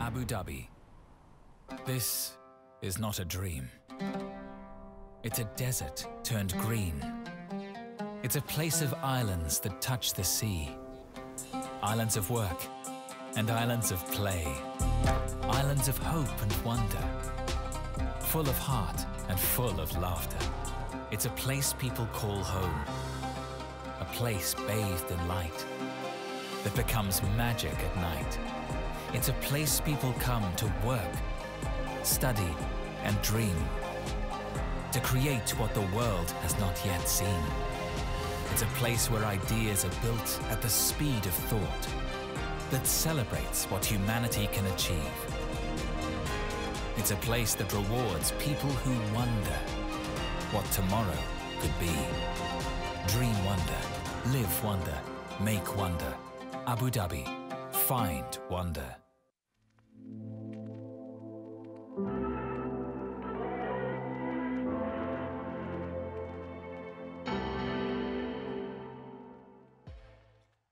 Abu Dhabi. This is not a dream. It's a desert turned green. It's a place of islands that touch the sea. Islands of work and islands of play. Islands of hope and wonder. Full of heart and full of laughter. It's a place people call home. A place bathed in light that becomes magic at night. It's a place people come to work, study, and dream. To create what the world has not yet seen. It's a place where ideas are built at the speed of thought, that celebrates what humanity can achieve. It's a place that rewards people who wonder what tomorrow could be. Dream wonder, live wonder, make wonder. Abu Dhabi, find wonder.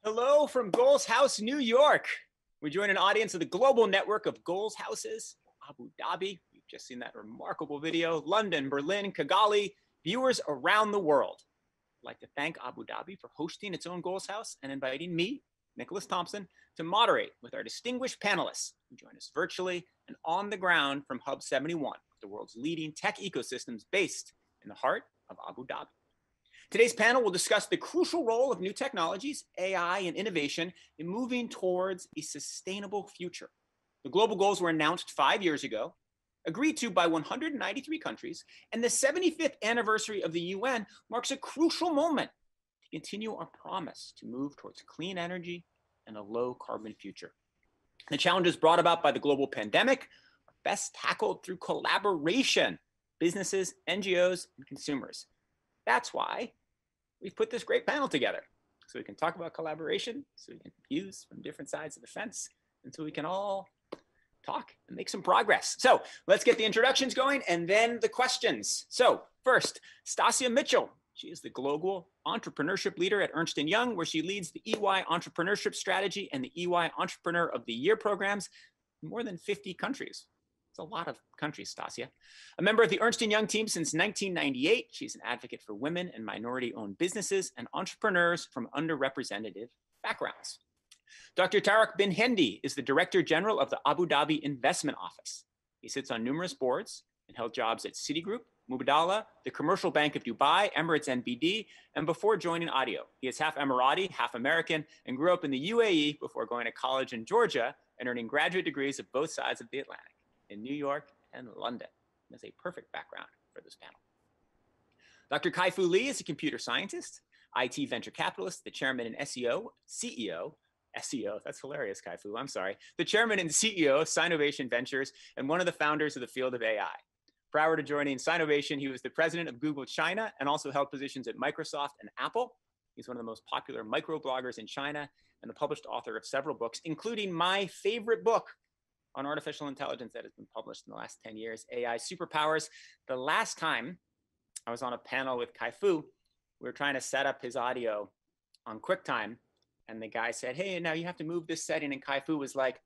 Hello from Goals House, New York. We join an audience of the global network of Goals Houses, Abu Dhabi. You've just seen that remarkable video. London, Berlin, Kigali, viewers around the world. I'd like to thank Abu Dhabi for hosting its own Goals House and inviting me, Nicholas Thompson, to moderate with our distinguished panelists who join us virtually and on the ground from Hub 71, the world's leading tech ecosystems based in the heart of Abu Dhabi. Today's panel will discuss the crucial role of new technologies, AI, and innovation in moving towards a sustainable future. The global goals were announced 5 years ago, agreed to by 193 countries, and the 75th anniversary of the UN marks a crucial moment to continue our promise to move towards clean energy and a low carbon future. The challenges brought about by the global pandemic are best tackled through collaboration, businesses, NGOs, and consumers. That's why we've put this great panel together, so we can talk about collaboration, so we can views from different sides of the fence, and so we can all talk and make some progress. So let's get the introductions going and then the questions. So first, Stasia Mitchell. She is the global entrepreneurship leader at Ernst & Young, where she leads the EY Entrepreneurship Strategy and the EY Entrepreneur of the Year programs in more than 50 countries. It's a lot of countries, Stasia. A member of the Ernst & Young team since 1998, she's an advocate for women and minority-owned businesses and entrepreneurs from underrepresented backgrounds. Dr. Tariq Bin Hendi is the Director General of the Abu Dhabi Investment Office. He sits on numerous boards and held jobs at Citigroup, Mubadala, the Commercial Bank of Dubai, Emirates NBD, and before joining Audio. He is half Emirati, half American, and grew up in the UAE before going to college in Georgia and earning graduate degrees of both sides of the Atlantic, in New York and London. That's a perfect background for this panel. Dr. Kai-Fu Lee is a computer scientist, IT venture capitalist, the chairman and CEO, that's hilarious, Kai-Fu, I'm sorry. The chairman and CEO of Sinovation Ventures and one of the founders of the field of AI. Prior to joining Sinovation, he was the president of Google China and also held positions at Microsoft and Apple. He's one of the most popular microbloggers in China and the published author of several books, including my favorite book on artificial intelligence that has been published in the last 10 years, AI Superpowers. The last time I was on a panel with Kai-Fu, we were trying to set up his audio on QuickTime, and the guy said, hey, now you have to move this setting, and Kai-Fu was like,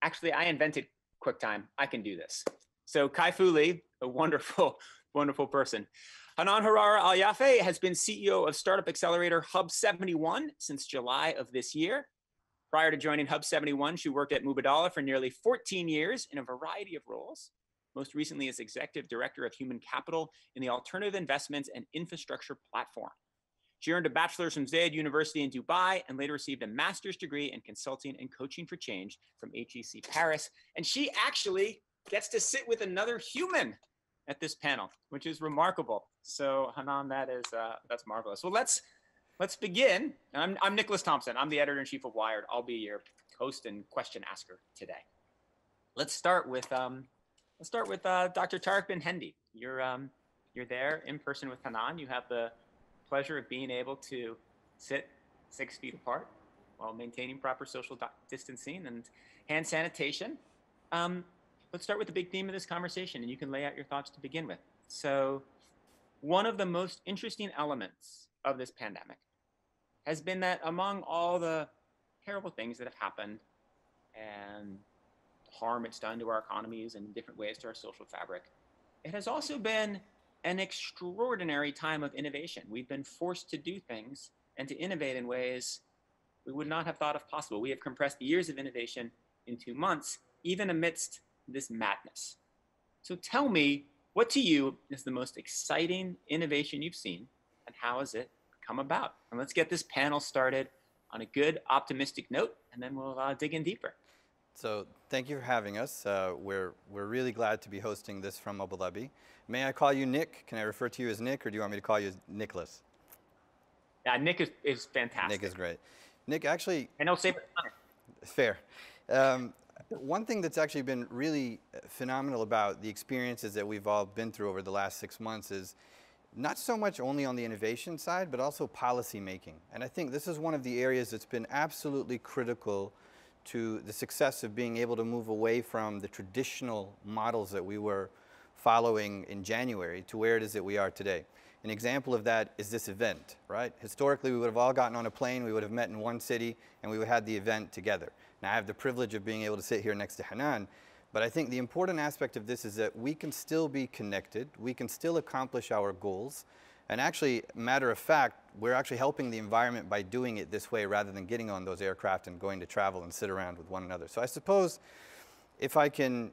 actually, I invented QuickTime. I can do this. So Kai-Fu Lee, a wonderful, wonderful person. Hanan Hurrara Al-Yafei has been CEO of startup accelerator Hub 71 since July of this year. Prior to joining Hub 71, she worked at Mubadala for nearly 14 years in a variety of roles, most recently as Executive Director of Human Capital in the Alternative Investments and Infrastructure Platform. She earned a bachelor's from Zayed University in Dubai and later received a master's degree in consulting and coaching for change from HEC Paris. And she actually gets to sit with another human at this panel, which is remarkable. So Hanan, that's marvelous. Well, let's begin. I'm Nicholas Thompson. I'm the editor-in-chief of Wired. I'll be your host and question asker today. Let's start with Dr. Tariq Bin Hendi. You're there in person with Hanan. You have the pleasure of being able to sit 6 feet apart while maintaining proper social distancing and hand sanitation. Let's start with the big theme of this conversation, and you can lay out your thoughts to begin with. So one of the most interesting elements of this pandemic has been that among all the terrible things that have happened and harm it's done to our economies and in different ways to our social fabric, it has also been an extraordinary time of innovation. We've been forced to do things and to innovate in ways we would not have thought of possible. We have compressed years of innovation into months, even amidst this madness. So tell me, what to you is the most exciting innovation you've seen, and how has it come about? And let's get this panel started on a good, optimistic note, and then we'll dig in deeper. So thank you for having us. We're really glad to be hosting this from Abu Dhabi. May I call you Nick? Can I refer to you as Nick, or do you want me to call you Nicholas? Yeah, Nick is fantastic. Nick is great. Nick, actually... And I'll save it. Fair. One thing that's actually been really phenomenal about the experiences that we've all been through over the last 6 months is not so much only on the innovation side, but also policy making. And I think this is one of the areas that's been absolutely critical to the success of being able to move away from the traditional models that we were following in January to where it is that we are today. An example of that is this event, right? Historically, we would have all gotten on a plane, we would have met in one city, and we would have had the event together. Now, I have the privilege of being able to sit here next to Hanan, but I think the important aspect of this is that we can still be connected, we can still accomplish our goals, and actually, matter of fact, we're actually helping the environment by doing it this way rather than getting on those aircraft and going to travel and sit around with one another. So I suppose if I can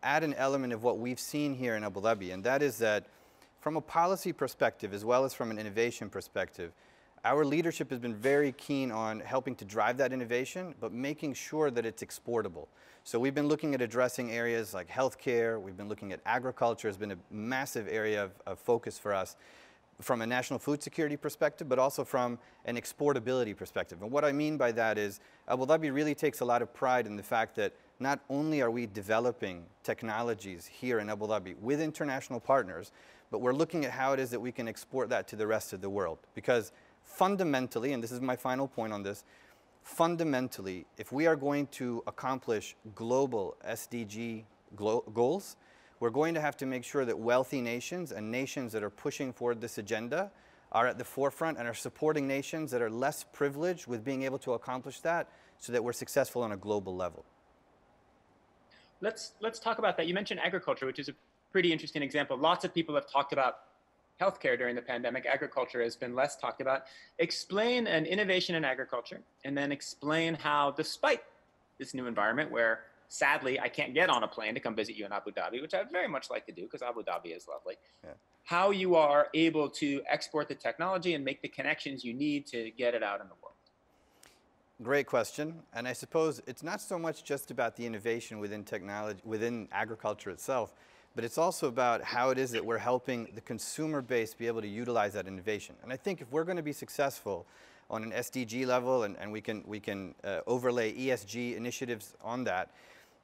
add an element of what we've seen here in Abu Dhabi, and that is that from a policy perspective as well as from an innovation perspective, our leadership has been very keen on helping to drive that innovation, but making sure that it's exportable. So we've been looking at addressing areas like healthcare, we've been looking at agriculture, has been a massive area of focus for us from a national food security perspective, but also from an exportability perspective. And what I mean by that is Abu Dhabi really takes a lot of pride in the fact that not only are we developing technologies here in Abu Dhabi with international partners, but we're looking at how it is that we can export that to the rest of the world. Because fundamentally, and this is my final point on this, fundamentally, if we are going to accomplish global SDG goals, we're going to have to make sure that wealthy nations and nations that are pushing forward this agenda are at the forefront and are supporting nations that are less privileged with being able to accomplish that so that we're successful on a global level. Let's talk about that. You mentioned agriculture, which is a pretty interesting example. Lots of people have talked about healthcare during the pandemic. Agriculture has been less talked about. Explain an innovation in agriculture, and then explain how, despite this new environment where sadly I can't get on a plane to come visit you in Abu Dhabi, which I'd very much like to do because Abu Dhabi is lovely, how you are able to export the technology and make the connections you need to get it out in the world. Great question. And I suppose it's not so much just about the innovation within technology, within agriculture itself, but it's also about how it is that we're helping the consumer base be able to utilize that innovation. And I think if we're going to be successful on an SDG level and we can overlay ESG initiatives on that,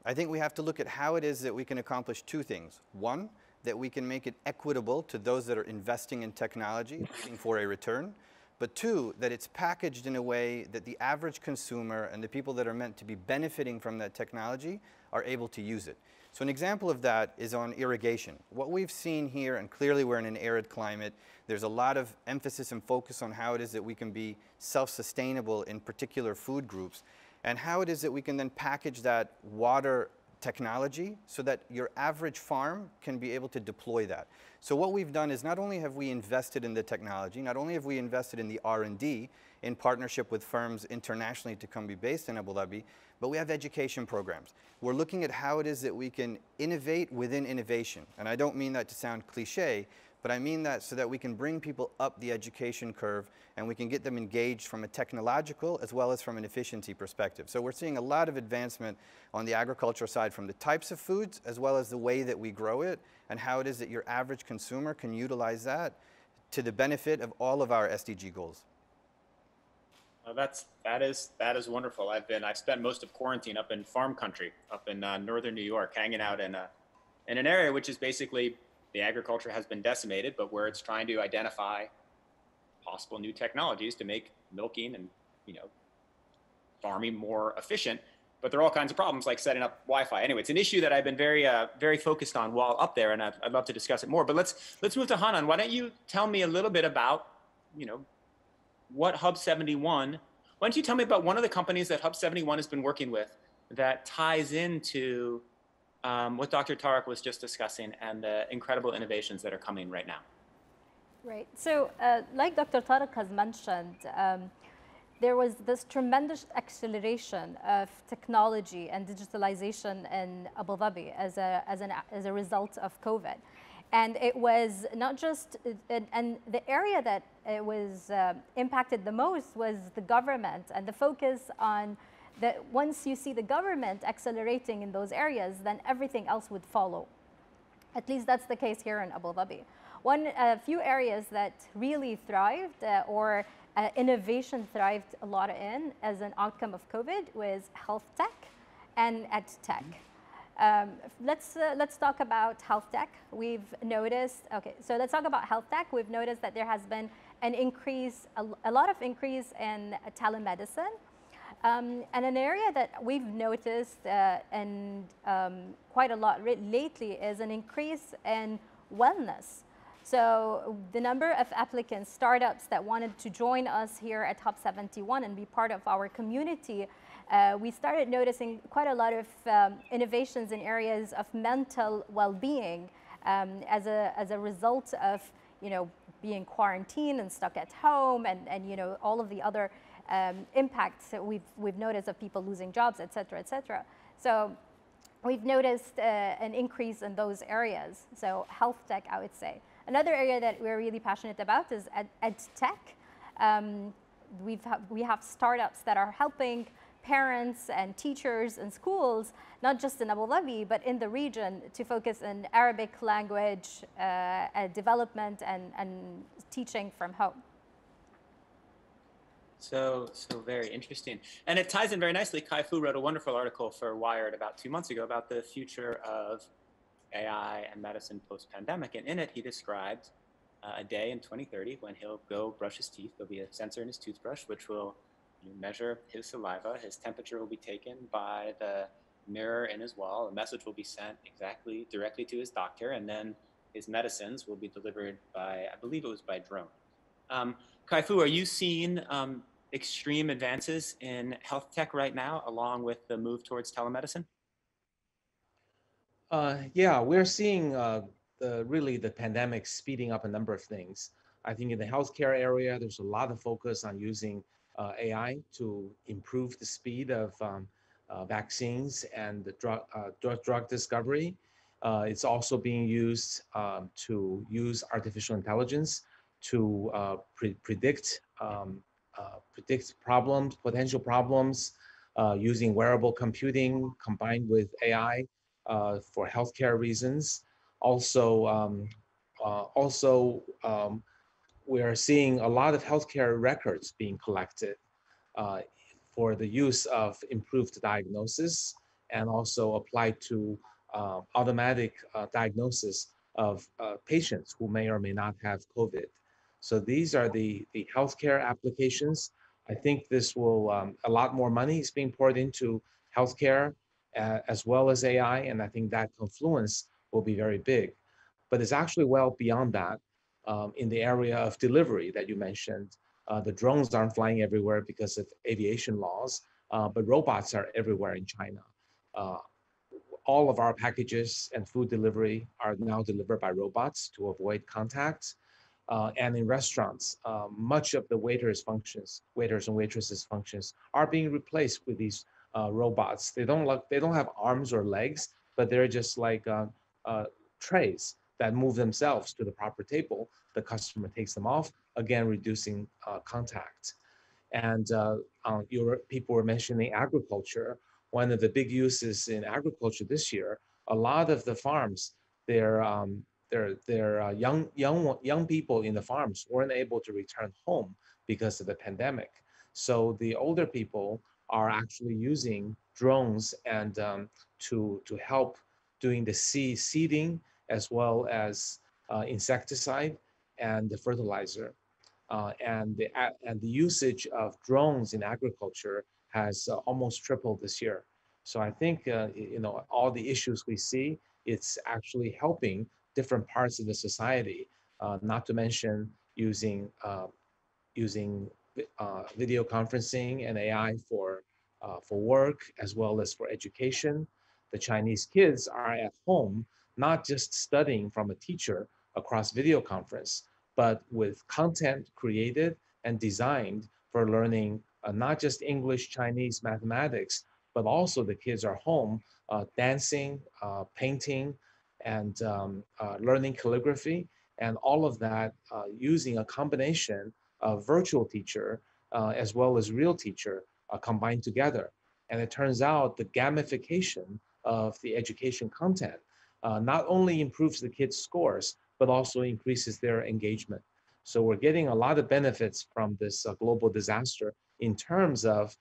I think we have to look at how it is that we can accomplish two things. One, that we can make it equitable to those that are investing in technology, looking for a return. But two, that it's packaged in a way that the average consumer and the people that are meant to be benefiting from that technology are able to use it. So an example of that is on irrigation. What we've seen here, and clearly we're in an arid climate, there's a lot of emphasis and focus on how it is that we can be self-sustainable in particular food groups, and how it is that we can then package that water technology so that your average farm can be able to deploy that. So what we've done is not only have we invested in the technology, not only have we invested in the R&D in partnership with firms internationally to come be based in Abu Dhabi, but we have education programs. We're looking at how it is that we can innovate within innovation. And I don't mean that to sound cliche, but I mean that so that we can bring people up the education curve and we can get them engaged from a technological as well as from an efficiency perspective. So we're seeing a lot of advancement on the agriculture side from the types of foods as well as the way that we grow it and how it is that your average consumer can utilize that to the benefit of all of our SDG goals. That is wonderful. I've spent most of quarantine up in farm country, up in northern New York, hanging out in an area which is basically the agriculture has been decimated, but where it's trying to identify possible new technologies to make milking and farming more efficient. But there are all kinds of problems like setting up Wi-Fi. Anyway, it's an issue that I've been very focused on while up there, and I'd love to discuss it more. But let's move to Hanan. Why don't you tell me a little bit about what Hub 71? Why don't you tell me about one of the companies that Hub 71 has been working with that ties into what Dr. Tariq was just discussing and the incredible innovations that are coming right now. Right. So like Dr. Tariq has mentioned, there was this tremendous acceleration of technology and digitalization in Abu Dhabi as a result of COVID. And it was not just, and the area that it was impacted the most was the government, and the focus on that once you see the government accelerating in those areas, then everything else would follow. At least that's the case here in Abu Dhabi. A few areas that really thrived or innovation thrived a lot in as an outcome of COVID was health tech and ed tech. Let's talk about health tech. We've noticed, okay, so let's talk about health tech. We've noticed that there has been an increase, a lot of increase in telemedicine. And an area that we've noticed and quite a lot lately is an increase in wellness. So the number of applicants, startups that wanted to join us here at Hub 71 and be part of our community, we started noticing quite a lot of innovations in areas of mental well-being as a result of, being quarantined and stuck at home and all of the other impacts that we've noticed of people losing jobs, et cetera, et cetera. So we've noticed an increase in those areas. So health tech, I would say. Another area that we're really passionate about is ed tech. We have startups that are helping parents and teachers and schools, not just in Abu Dhabi, but in the region, to focus on Arabic language development and teaching from home. So very interesting. And it ties in very nicely. Kai-Fu wrote a wonderful article for Wired about 2 months ago about the future of AI and medicine post-pandemic. And in it, he described a day in 2030 when he'll go brush his teeth. There'll be a sensor in his toothbrush, which will measure his saliva. His temperature will be taken by the mirror in his wall. A message will be sent directly to his doctor. And then his medicines will be delivered by, I believe it was by drone. Kai-Fu, are you seeing extreme advances in health tech right now, along with the move towards telemedicine? Yeah, we're seeing really the pandemic speeding up a number of things. I think in the healthcare area, there's a lot of focus on using AI to improve the speed of vaccines and the drug discovery. It's also being used to use artificial intelligence to predict problems, potential problems, using wearable computing combined with AI for healthcare reasons. Also, we are seeing a lot of healthcare records being collected for the use of improved diagnosis and also applied to automatic diagnosis of patients who may or may not have COVID. So these are the healthcare applications. I think this will, a lot more money is being poured into healthcare as well as AI, and I think that confluence will be very big. But it's actually well beyond that. In the area of delivery that you mentioned, the drones aren't flying everywhere because of aviation laws, but robots are everywhere in China. All of our packages and food delivery are now delivered by robots to avoid contact. And in restaurants, much of the waiters and waitresses functions are being replaced with these robots. They don't have arms or legs, but they're just like trays that move themselves to the proper table. The customer takes them off, again reducing contact. And people were mentioning agriculture. One of the big uses in agriculture this year, a lot of the farms, they're young people in the farms weren't able to return home because of the pandemic. So the older people are actually using drones and to help doing the seeding as well as insecticide and the fertilizer. And the usage of drones in agriculture has almost tripled this year. So I think all the issues we see, it's actually helping different parts of the society, not to mention using video conferencing and AI for for work as well as for education. The Chinese kids are at home, not just studying from a teacher across video conference, but with content created and designed for learning not just English, Chinese, mathematics, but also the kids are home dancing, painting, and learning calligraphy, and all of that using a combination of virtual teacher as well as real teacher combined together. And it turns out the gamification of the education content not only improves the kids' scores, but also increases their engagement. So we're getting a lot of benefits from this global disaster in terms of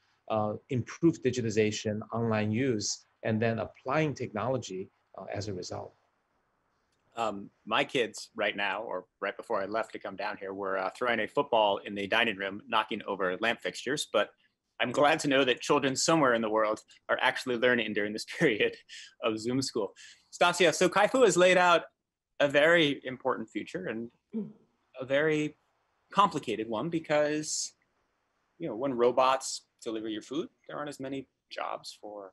improved digitization, online use, and then applying technology as a result. My kids right now, or right before I left to come down here, were throwing a football in the dining room, knocking over lamp fixtures. But I'm glad to know that children somewhere in the world are actually learning during this period of Zoom school. Stasia, so Kai-Fu has laid out a very important future and a very complicated one, because when robots deliver your food, there aren't as many jobs for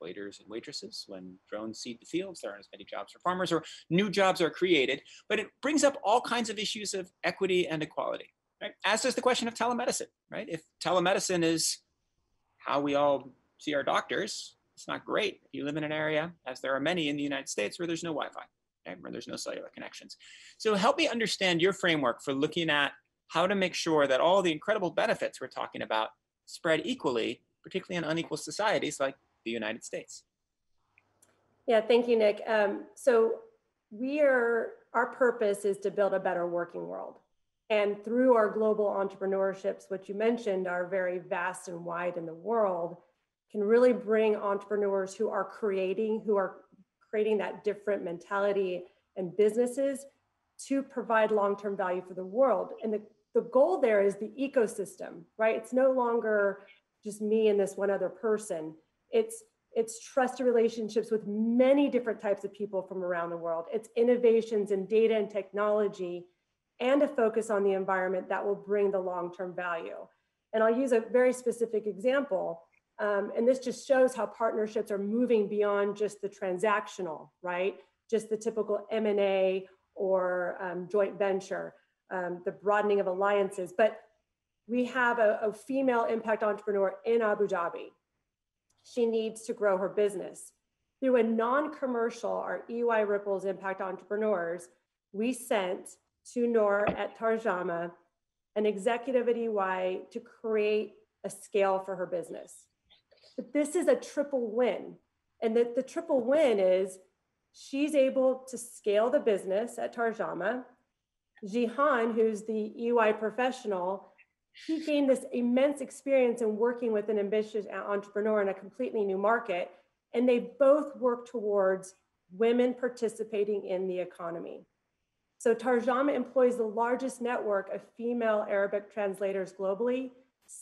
waiters and waitresses. When drones seed the fields, there aren't as many jobs for farmers, or new jobs are created. But it brings up all kinds of issues of equity and equality, right? As does the question of telemedicine, right? If telemedicine is how we all see our doctors, it's not great if you live in an area, as there are many in the United States, where there's no Wi-Fi, right? Where there's no cellular connections. So help me understand your framework for looking at how to make sure that all the incredible benefits we're talking about spread equally, particularly in unequal societies like the United States. Yeah, thank you, Nick. So our purpose is to build a better working world. And through our global entrepreneurships, which you mentioned are very vast and wide in the world, can really bring entrepreneurs who are creating that different mentality and businesses to provide long-term value for the world. And the goal there is the ecosystem, right? It's no longer just me and this one other person. It's trusted relationships with many different types of people from around the world. It's innovations in data and technology, and a focus on the environment that will bring the long-term value. And I'll use a very specific example. And this just shows how partnerships are moving beyond just the transactional, right? Just the typical M&A or joint venture, the broadening of alliances. But we have a female impact entrepreneur in Abu Dhabi. She needs to grow her business. Through a non-commercial, our EY Ripples Impact Entrepreneurs, we sent to Noor at Tarjama an executive at EY to create a scale for her business. But this is a triple win. And the triple win is she's able to scale the business at Tarjama. Jihan, who's the EY professional, he gained this immense experience in working with an ambitious entrepreneur in a completely new market. And they both work towards women participating in the economy. So Tarjama employs the largest network of female Arabic translators globally.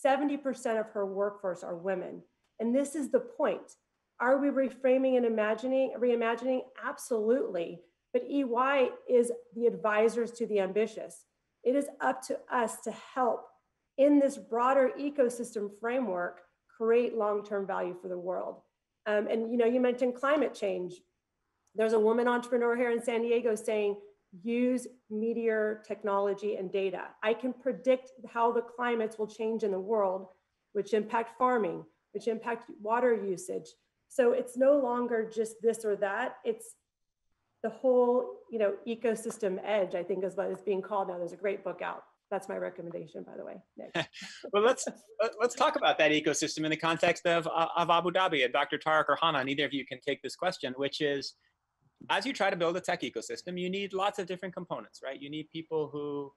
70% of her workforce are women. And this is the point. Are we reframing and reimagining? Absolutely. But EY is the advisors to the ambitious. It is up to us to help in this broader ecosystem framework, create long-term value for the world. And you mentioned climate change. There's a woman entrepreneur here in San Diego saying, use meteor technology and data. I can predict how the climates will change in the world, which impact farming, which impact water usage. So it's no longer just this or that. It's the whole, ecosystem edge, I think is what is being called now. There's a great book out. That's my recommendation, by the way, Nick. Well, let's talk about that ecosystem in the context of Abu Dhabi. And Dr. Tariq or Hanan, either of you can take this question, which is, as you try to build a tech ecosystem, you need lots of different components, right? You need people who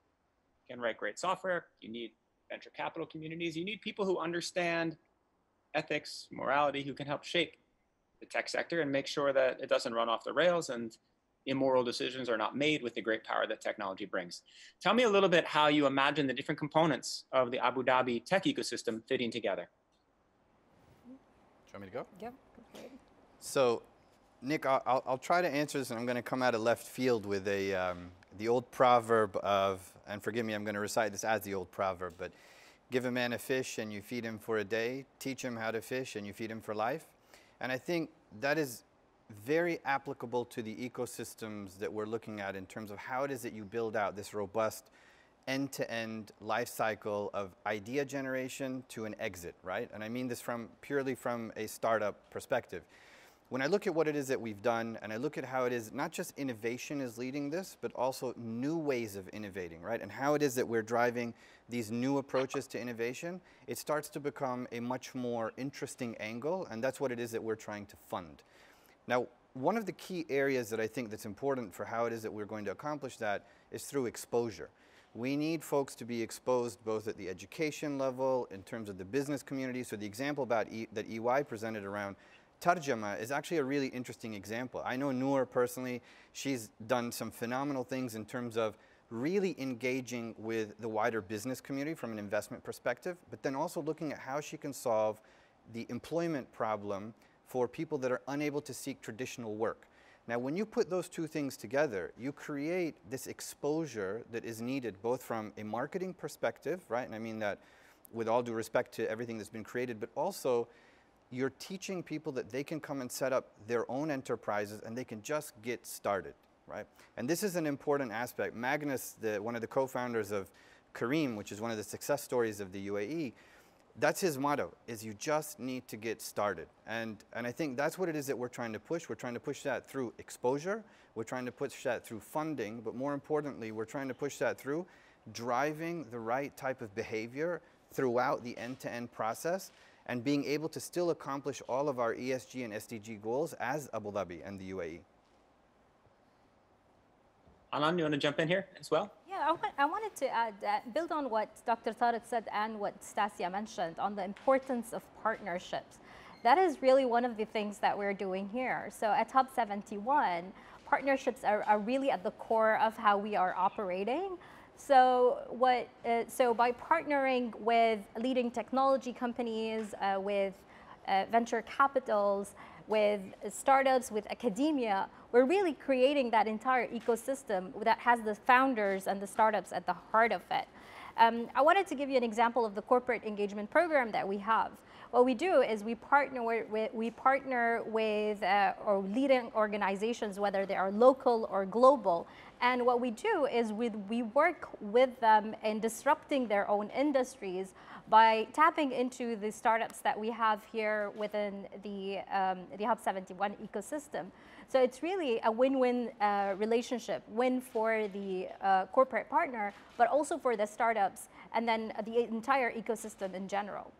can write great software. You need venture capital communities. You need people who understand ethics, morality, who can help shape the tech sector and make sure that it doesn't run off the rails and immoral decisions are not made with the great power that technology brings. Tell me a little bit how you imagine the different components of the Abu Dhabi tech ecosystem fitting together. Do you want me to go? Yep. So, Nick, I'll try to answer this, and I'm going to come out of left field with the old proverb of, and forgive me, I'm going to recite this as the old proverb, but give a man a fish and you feed him for a day, teach him how to fish and you feed him for life. And I think that is very applicable to the ecosystems that we're looking at in terms of how it is that you build out this robust end-to-end life cycle of idea generation to an exit, right? And I mean this purely from a startup perspective. When I look at what it is that we've done, and I look at how it is not just innovation is leading this, but also new ways of innovating, right? And how it is that we're driving these new approaches to innovation, it starts to become a much more interesting angle, and that's what it is that we're trying to fund. Now, one of the key areas that I think that's important for how it is that we're going to accomplish that is through exposure. We need folks to be exposed both at the education level, in terms of the business community. So the example about that EY presented around Tarjama is actually a really interesting example. I know Noor personally. She's done some phenomenal things in terms of really engaging with the wider business community from an investment perspective, but then also looking at how she can solve the employment problem for people that are unable to seek traditional work. Now, when you put those two things together, you create this exposure that is needed both from a marketing perspective, right? And I mean that with all due respect to everything that's been created, but also you're teaching people that they can come and set up their own enterprises and they can just get started, right? And this is an important aspect. Magnus, one of the co-founders of Careem, which is one of the success stories of the UAE, that's his motto, is you just need to get started. And I think that's what it is that we're trying to push. We're trying to push that through exposure. We're trying to push that through funding. But more importantly, we're trying to push that through driving the right type of behavior throughout the end-to-end process and being able to still accomplish all of our ESG and SDG goals as Abu Dhabi and the UAE. Hanan, you want to jump in here as well? Yeah, I wanted to add, build on what Dr. Tariq said and what Stasia mentioned on the importance of partnerships. That is really one of the things that we're doing here. So at Hub 71, partnerships are really at the core of how we are operating. So by partnering with leading technology companies, with venture capitals, with startups, with academia, we're really creating that entire ecosystem that has the founders and the startups at the heart of it. I wanted to give you an example of the corporate engagement program that we have. What we do is we partner with or leading organizations, whether they are local or global. And what we do is we work with them in disrupting their own industries by tapping into the startups that we have here within the Hub 71 ecosystem. So it's really a win-win relationship, win for the corporate partner, but also for the startups and then the entire ecosystem in general.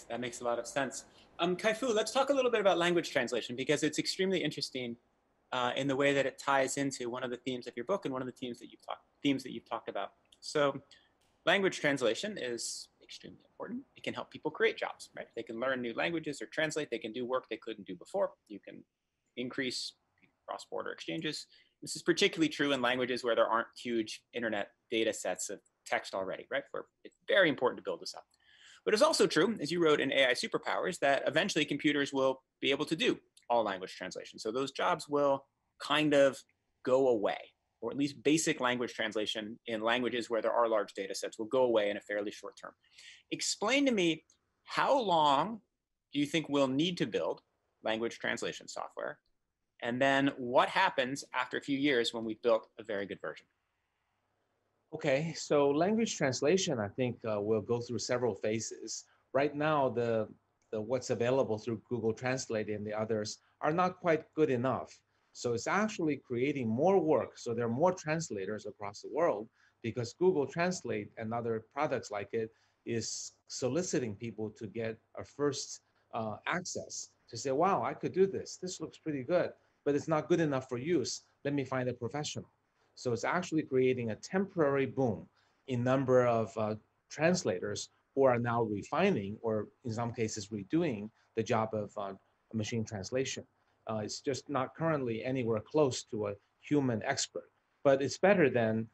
That makes a lot of sense. Kai-Fu, let's talk a little bit about language translation, because it's extremely interesting in the way that it ties into one of the themes of your book and one of the themes that you've talked about. So language translation is extremely important. It can help people create jobs, right? They can learn new languages or translate. They can do work they couldn't do before. You can increase cross-border exchanges. This is particularly true in languages where there aren't huge internet data sets of text already, right? Where it's very important to build this up. But it's also true, as you wrote in AI Superpowers, that eventually computers will be able to do all language translation. So those jobs will kind of go away, or at least basic language translation in languages where there are large data sets will go away in a fairly short term. Explain to me, how long do you think we'll need to build language translation software? And then what happens after a few years when we've built a very good version? Okay, so language translation, I think will go through several phases. Right now, the what's available through Google Translate and the others are not quite good enough. So it's actually creating more work. So there are more translators across the world because Google Translate and other products like it is soliciting people to get a first access to say, wow, I could do this. This looks pretty good, but it's not good enough for use. Let me find a professional. So it's actually creating a temporary boom in number of translators who are now refining, or in some cases redoing, the job of machine translation. It's just not currently anywhere close to a human expert, but it's better than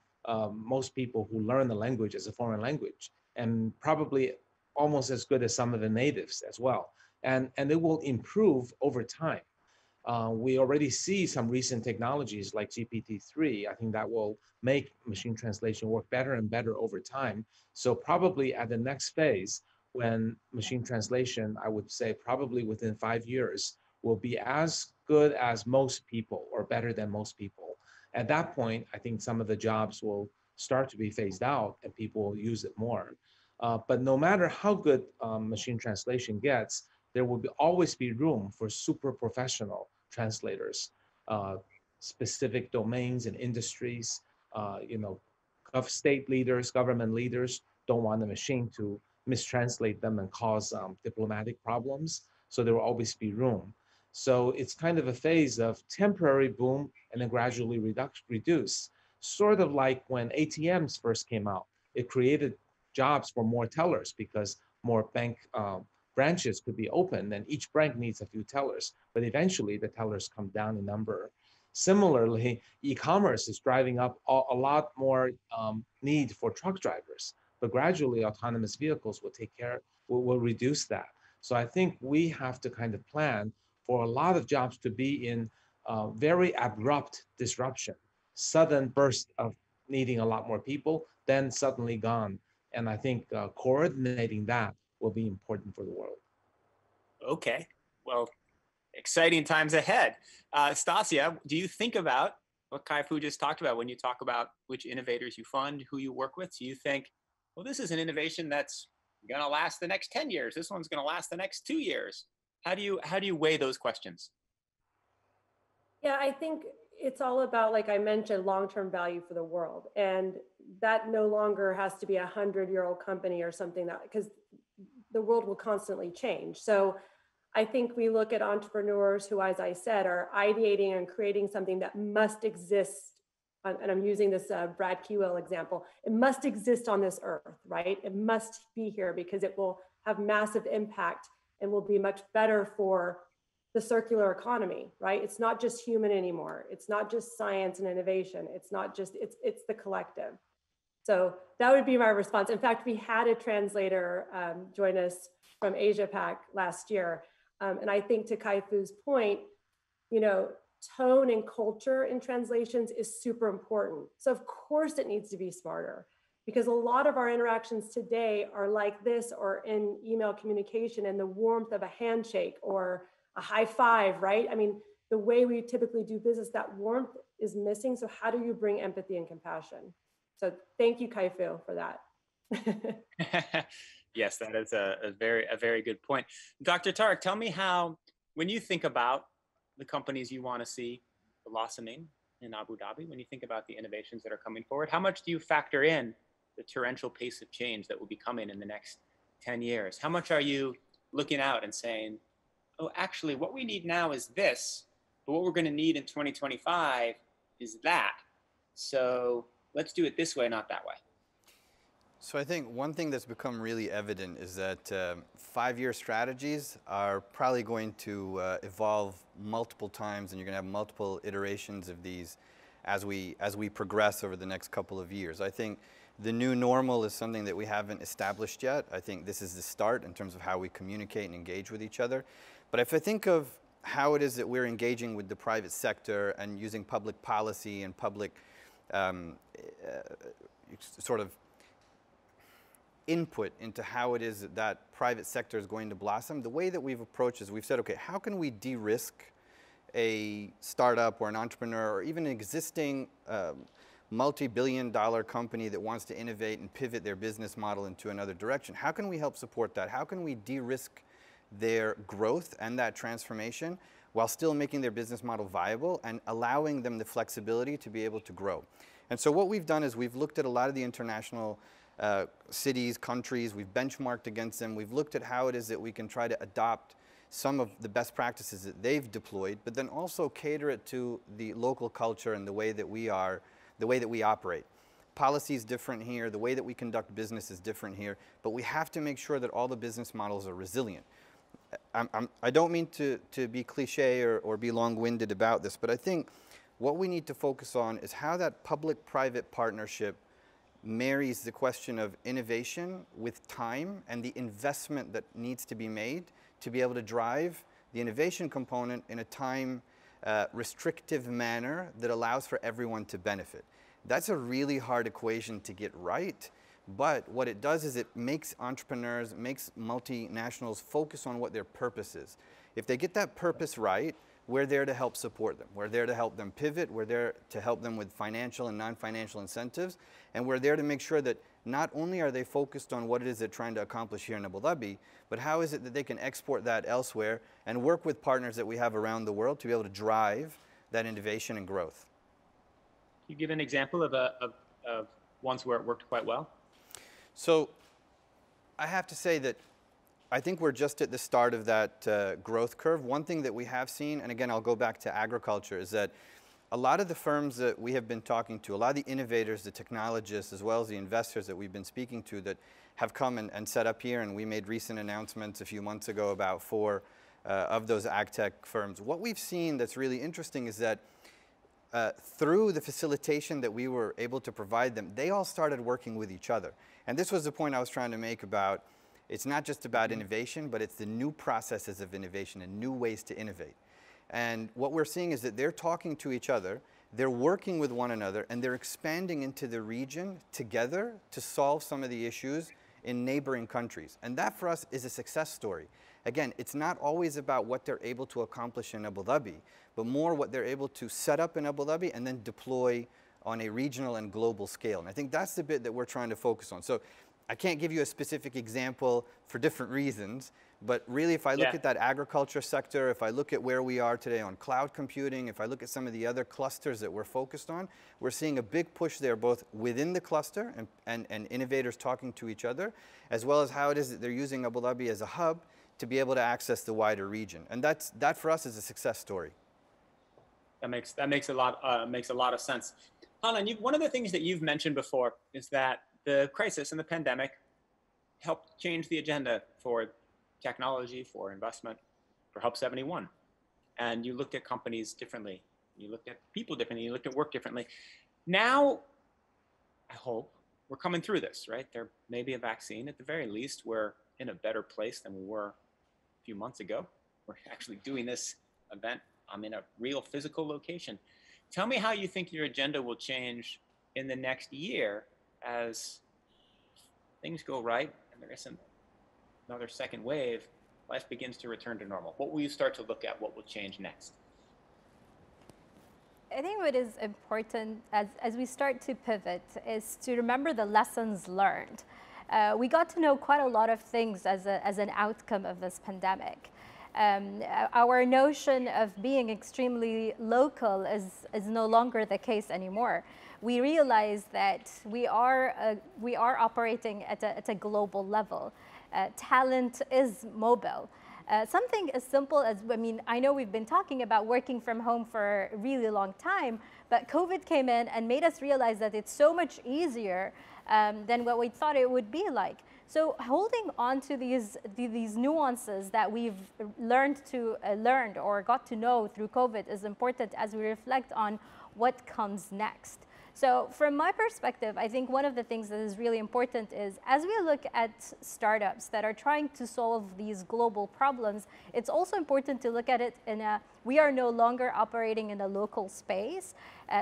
most people who learn the language as a foreign language, and probably almost as good as some of the natives as well. And it will improve over time. We already see some recent technologies like GPT-3. I think that will make machine translation work better and better over time. So probably at the next phase, when machine translation, I would say probably within 5 years, will be as good as most people or better than most people. At that point, I think some of the jobs will start to be phased out and people will use it more. But no matter how good machine translation gets, there will always be room for super professional translators, specific domains and industries. Of state leaders, government leaders don't want the machine to mistranslate them and cause diplomatic problems. So there will always be room. So it's kind of a phase of temporary boom and then gradually reduce. Sort of like when ATMs first came out, it created jobs for more tellers because more bank branches could be opened and each bank needs a few tellers, but eventually the tellers come down in number. Similarly, e-commerce is driving up a lot more need for truck drivers, but gradually autonomous vehicles will reduce that. So I think we have to kind of plan for a lot of jobs to be in very abrupt disruption, sudden burst of needing a lot more people, then suddenly gone. And I think coordinating that will be important for the world. Okay, well, exciting times ahead. Stasia, do you think about what Kai-Fu just talked about when you talk about which innovators you fund, who you work with? Do you think, well, this is an innovation that's going to last the next 10 years. This one's going to last the next 2 years. How do you weigh those questions? Yeah, I think it's all about, like I mentioned, long-term value for the world. And that no longer has to be a 100-year-old company or something, that because the world will constantly change. So I think we look at entrepreneurs who, as I said, are ideating and creating something that must exist. And I'm using this Brad Keywell example. It must exist on this earth, right? It must be here because it will have massive impact and will be much better for the circular economy, right? It's not just human anymore. It's not just science and innovation. It's not just, it's the collective. So that would be my response. In fact, we had a translator join us from Asia Pac last year. And I think to Kai-Fu's point, tone and culture in translations is super important. So of course it needs to be smarter because a lot of our interactions today are like this or in email communication and the warmth of a handshake or a high five, right? I mean, the way we typically do business, that warmth is missing. So how do you bring empathy and compassion? So thank you, Kai-Fu, for that. Yes, that is a very good point. Dr. Tariq, tell me how, when you think about the companies you want to see blossoming in Abu Dhabi, when you think about the innovations that are coming forward, how much do you factor in the torrential pace of change that will be coming in the next 10 years? How much are you looking out and saying, oh, actually, what we need now is this, but what we're going to need in 2025 is that. So let's do it this way, not that way. So I think one thing that's become really evident is that 5-year strategies are probably going to evolve multiple times, and you're going to have multiple iterations of these as we progress over the next couple of years. I think the new normal is something that we haven't established yet. I think this is the start in terms of how we communicate and engage with each other. But if I think of how it is that we're engaging with the private sector and using public policy and public sort of input into how it is that private sector is going to blossom, the way that we've approached is we've said, okay, how can we de-risk a startup or an entrepreneur or even an existing multi-billion-dollar company that wants to innovate and pivot their business model into another direction? How can we help support that? How can we de-risk their growth and that transformation while still making their business model viable and allowing them the flexibility to be able to grow? And so what we've done is we've looked at a lot of the international cities, countries, we've benchmarked against them, we've looked at how it is that we can try to adopt some of the best practices that they've deployed, but then also cater it to the local culture and the way that we operate. Policy is different here, the way that we conduct business is different here, but we have to make sure that all the business models are resilient. I don't mean to be cliche or be long-winded about this, but I think what we need to focus on is how that public-private partnership marries the question of innovation with time and the investment that needs to be made to be able to drive the innovation component in a time restrictive manner that allows for everyone to benefit. That's a really hard equation to get right, but what it does is it makes entrepreneurs, makes multinationals focus on what their purpose is. If they get that purpose right, we're there to help support them. We're there to help them pivot. We're there to help them with financial and non-financial incentives. And we're there to make sure that not only are they focused on what it is they're trying to accomplish here in Abu Dhabi, but how is it that they can export that elsewhere and work with partners that we have around the world to be able to drive that innovation and growth. Can you give an example of ones where it worked quite well? So I have to say that I think we're just at the start of that growth curve. One thing that we have seen, and again, I'll go back to agriculture, is that a lot of the firms that we have been talking to, a lot of the innovators, the technologists, as well as the investors that we've been speaking to that have come and set up here, and we made recent announcements a few months ago about 4 of those ag tech firms. What we've seen that's really interesting is that through the facilitation that we were able to provide them, they all started working with each other. And this was the point I was trying to make about, it's not just about innovation, but it's the new processes of innovation and new ways to innovate. And what we're seeing is that they're talking to each other, they're working with one another, and they're expanding into the region together to solve some of the issues in neighboring countries. And that for us is a success story. Again, it's not always about what they're able to accomplish in Abu Dhabi, but more what they're able to set up in Abu Dhabi and then deploy on a regional and global scale. And I think that's the bit that we're trying to focus on. So I can't give you a specific example for different reasons, but really if I look at that agriculture sector, if I look at where we are today on cloud computing, if I look at some of the other clusters that we're focused on, we're seeing a big push there both within the cluster and innovators talking to each other, as well as how it is that they're using Abu Dhabi as a hub to be able to access the wider region. And that for us is a success story. That makes a lot of sense. Hanan, one of the things that you've mentioned before is that the crisis and the pandemic helped change the agenda for technology, for investment, for Help 71. And you looked at companies differently. You looked at people differently. You looked at work differently. Now, I hope we're coming through this, right? There may be a vaccine. At the very least, we're in a better place than we were a few months ago. We're actually doing this event. I'm in a real physical location. Tell me how you think your agenda will change in the next year as things go right and there isn't another second wave, life begins to return to normal. What will you start to look at? What will change next? I think what is important as we start to pivot is to remember the lessons learned. We got to know quite a lot of things as an outcome of this pandemic. Our notion of being extremely local is no longer the case anymore. We realize that we are operating at a global level. Talent is mobile. Something as simple as, I know we've been talking about working from home for a really long time, but COVID came in and made us realize that it's so much easier than what we thought it would be like. So holding on to these nuances that we've learned or got to know through COVID is important as we reflect on what comes next. So from my perspective, I think one of the things that is really important is as we look at startups that are trying to solve these global problems, it's also important to look at it we are no longer operating in a local space.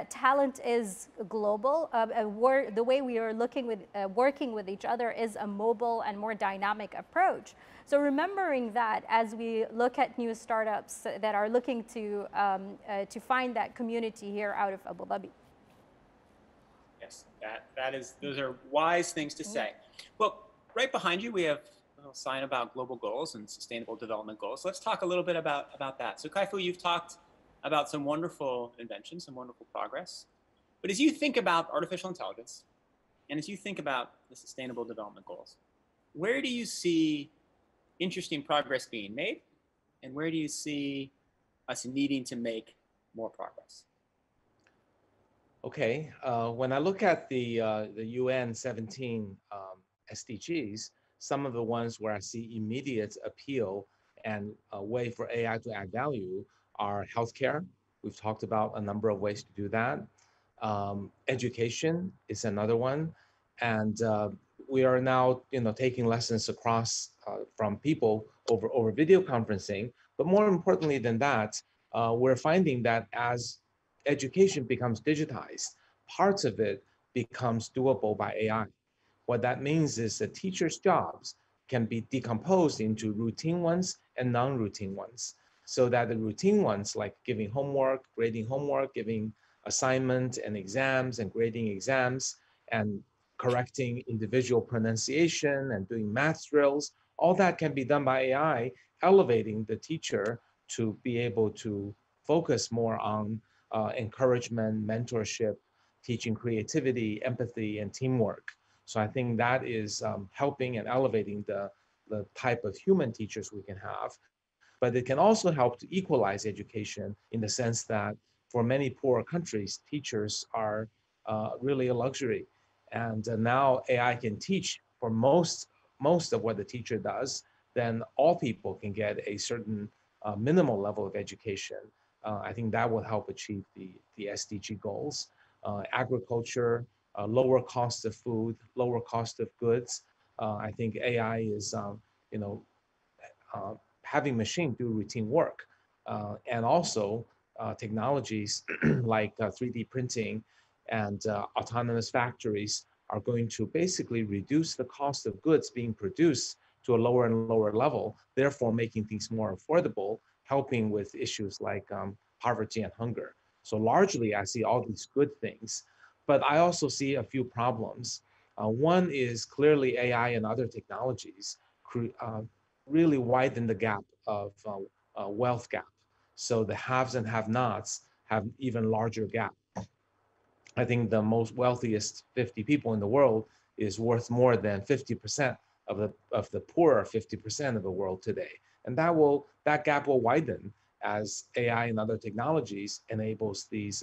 Talent is global. The way we are working with each other is a mobile and more dynamic approach. So remembering that as we look at new startups that are looking to find that community here out of Abu Dhabi. Yes, those are wise things to say. Well, right behind you, we have a little sign about global goals and sustainable development goals. Let's talk a little bit about that. So Kaifu, you've talked about some wonderful inventions, some wonderful progress. But as you think about artificial intelligence, and as you think about the sustainable development goals, where do you see interesting progress being made? And where do you see us needing to make more progress? Okay, when I look at the UN 17 SDGs, some of the ones where I see immediate appeal and a way for AI to add value are healthcare. We've talked about a number of ways to do that. Education is another one, and we are now taking lessons across from people over video conferencing. But more importantly than that, we're finding that as education becomes digitized, parts of it becomes doable by AI. What that means is the teacher's jobs can be decomposed into routine ones and non-routine ones, so that the routine ones, like giving homework, grading homework, giving assignments and exams and grading exams and correcting individual pronunciation and doing math drills, all that can be done by AI, elevating the teacher to be able to focus more on encouragement, mentorship, teaching creativity, empathy, and teamwork. So I think that is helping and elevating the type of human teachers we can have. But it can also help to equalize education in the sense that for many poor countries, teachers are really a luxury. And now AI can teach for most of what the teacher does, then all people can get a certain minimal level of education. I think that will help achieve the SDG goals. Agriculture, lower cost of food, lower cost of goods. I think AI is, having machine do routine work, and also technologies like 3D printing and autonomous factories are going to basically reduce the cost of goods being produced to a lower and lower level, therefore making things more affordable, helping with issues like poverty and hunger. So largely, I see all these good things, but I also see a few problems. One is clearly AI and other technologies really widen the gap of wealth gap. So the haves and have-nots have even larger gap. I think the most wealthiest 50 people in the world is worth more than 50% of the poorer 50% of the world today. And that gap will widen as AI and other technologies enables these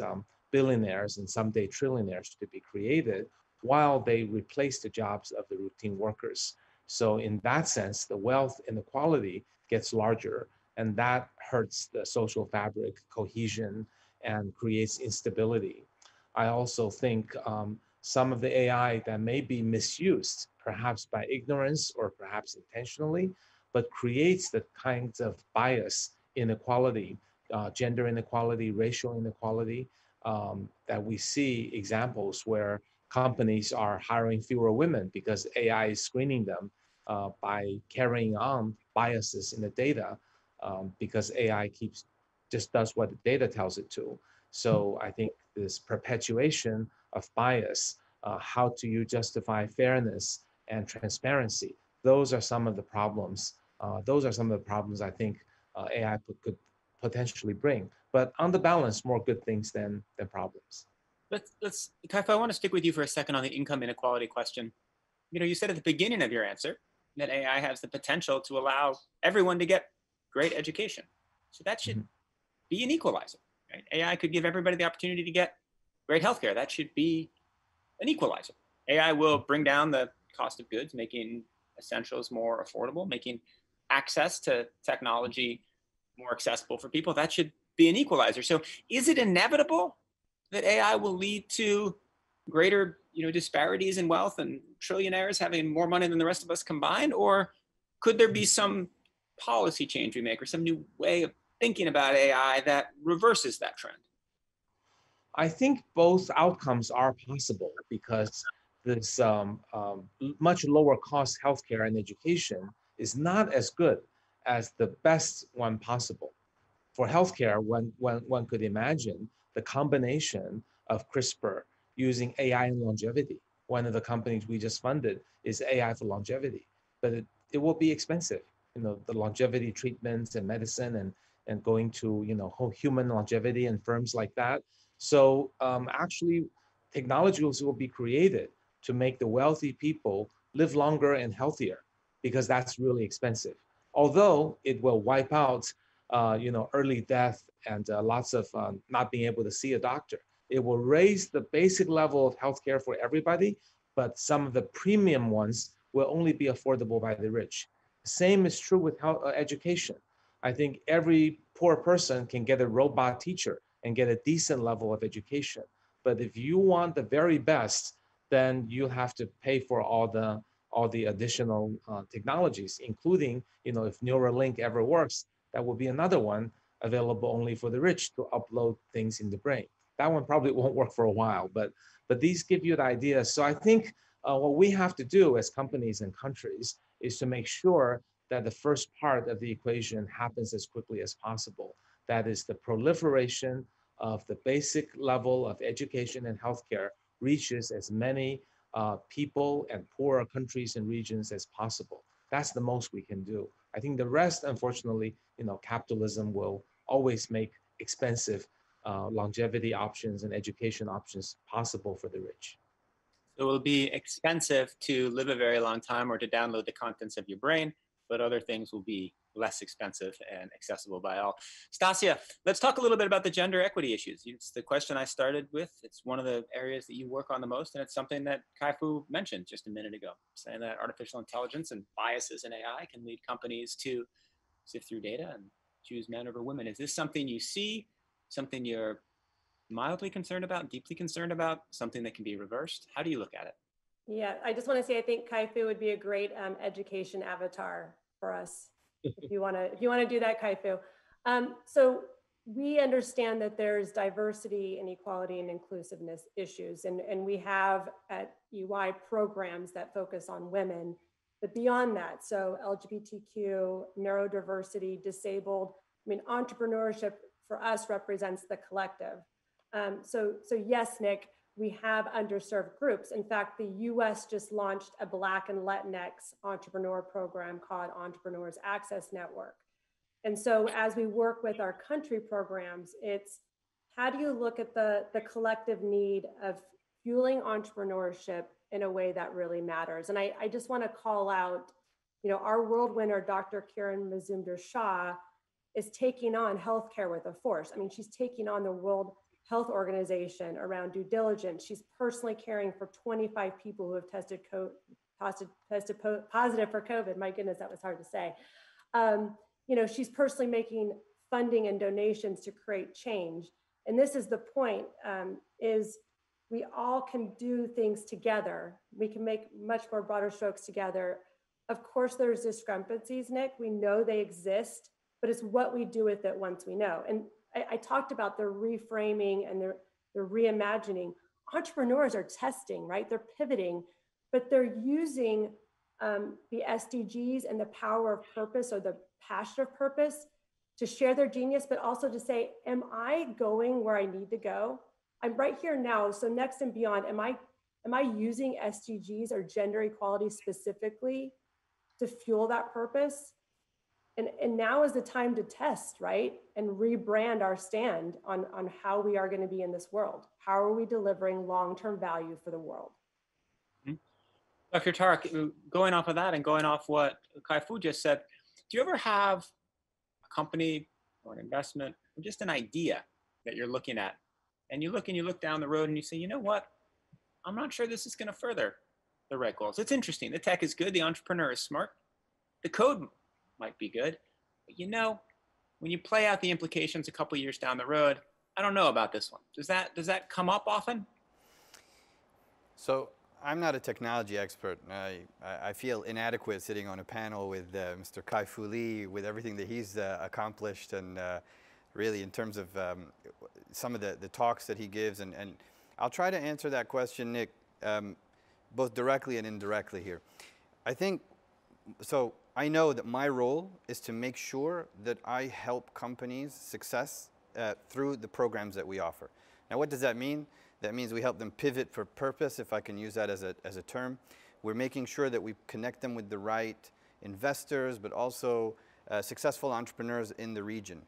billionaires and someday trillionaires to be created while they replace the jobs of the routine workers. So in that sense, the wealth inequality gets larger, and that hurts the social fabric, cohesion, and creates instability. I also think some of the AI that may be misused, perhaps by ignorance or perhaps intentionally, but creates the kinds of bias, inequality, gender inequality, racial inequality, that we see examples where companies are hiring fewer women because AI is screening them by carrying on biases in the data, because AI just does what the data tells it to. So I think this perpetuation of bias, how do you justify fairness and transparency? Those are some of the problems. I think AI could potentially bring. But on the balance, more good things than problems. Let's, Kaiko, I want to stick with you for a second on the income inequality question. You said at the beginning of your answer that AI has the potential to allow everyone to get great education. So that should be an equalizer, right? AI could give everybody the opportunity to get great healthcare. That should be an equalizer. AI will bring down the cost of goods, making essentials more affordable, making access to technology more accessible for people. That should be an equalizer. So is it inevitable that AI will lead to greater disparities in wealth and trillionaires having more money than the rest of us combined? Or could there be some policy change we make or some new way of thinking about AI that reverses that trend? I think both outcomes are possible because this much lower cost healthcare and education is not as good as the best one possible. For healthcare, one could imagine the combination of CRISPR using AI and longevity. One of the companies we just funded is AI for longevity, but it will be expensive. The longevity treatments and medicine and going to whole human longevity and firms like that. So actually, technologies will be created to make the wealthy people live longer and healthier, because that's really expensive. Although it will wipe out early death and lots of not being able to see a doctor. It will raise the basic level of healthcare for everybody, but some of the premium ones will only be affordable by the rich. Same is true with education. I think every poor person can get a robot teacher and get a decent level of education. But if you want the very best, then you have to pay for all the additional technologies, including if Neuralink ever works, that will be another one. available only for the rich to upload things in the brain. That one probably won't work for a while, but these give you the idea. So I think what we have to do as companies and countries is to make sure that the first part of the equation happens as quickly as possible. That is, the proliferation of the basic level of education and healthcare reaches as many people and poorer countries and regions as possible. That's the most we can do. I think the rest, unfortunately, capitalism will always make expensive longevity options and education options possible for the rich. So it will be expensive to live a very long time or to download the contents of your brain, but other things will be less expensive and accessible by all. Stasia, let's talk a little bit about the gender equity issues. It's the question I started with. It's one of the areas that you work on the most, and it's something that Kai-Fu mentioned just a minute ago, saying that artificial intelligence and biases in AI can lead companies to sift through data and choose men over women. Is this something you see, something you're mildly concerned about, deeply concerned about, something that can be reversed? How do you look at it? Yeah, I just want to say I think Kai-Fu would be a great education avatar for us. if you want to do that, Kai-Fu. So we understand that there's diversity and equality and inclusiveness issues, and we have at EY programs that focus on women, but beyond that, so LGBTQ, neurodiversity, disabled. I mean, entrepreneurship for us represents the collective. So yes, Nick, we have underserved groups. In fact, the US just launched a Black and Latinx entrepreneur program called Entrepreneurs Access Network. And so as we work with our country programs, it's how do you look at the collective need of fueling entrepreneurship in a way that really matters? And I just want to call out, our world winner, Dr. Kiran Mazumdar-Shaw, is taking on healthcare with a force. I mean, she's taking on the World Health Organization around due diligence. She's personally caring for 25 people who have tested positive for COVID. My goodness, that was hard to say. She's personally making funding and donations to create change. And this is the point, is we all can do things together. We can make much more broader strokes together. Of course, there's discrepancies, Nick. We know they exist, but it's what we do with it once we know. And I talked about the reframing and the reimagining. Entrepreneurs are testing, right? They're pivoting, but they're using the SDGs and the power of purpose, or the passion of purpose, to share their genius, but also to say, am I going where I need to go? I'm right here now. So next and beyond, am I using SDGs or gender equality specifically to fuel that purpose? And now is the time to test, right? And rebrand our stand on how we are going to be in this world. How are we delivering long-term value for the world? Dr. Tariq, going off of that and going off what Kai-Fu just said, do you ever have a company or an investment or just an idea that you're looking at, and you look down the road and you say, you know what? I'm not sure this is going to further the right goals. It's interesting. The tech is good. The entrepreneur is smart. The code might be good, but when you play out the implications a couple of years down the road, I don't know about this one. Does that come up often? So I'm not a technology expert. I feel inadequate sitting on a panel with Mr. Kai-Fu Lee, with everything that he's accomplished, and really in terms of some of the talks that he gives. And I'll try to answer that question, Nick, both directly and indirectly here. I know that my role is to make sure that I help companies success through the programs that we offer. Now, what does that mean? That means we help them pivot for purpose, if I can use that as a term. We're making sure that we connect them with the right investors, but also successful entrepreneurs in the region.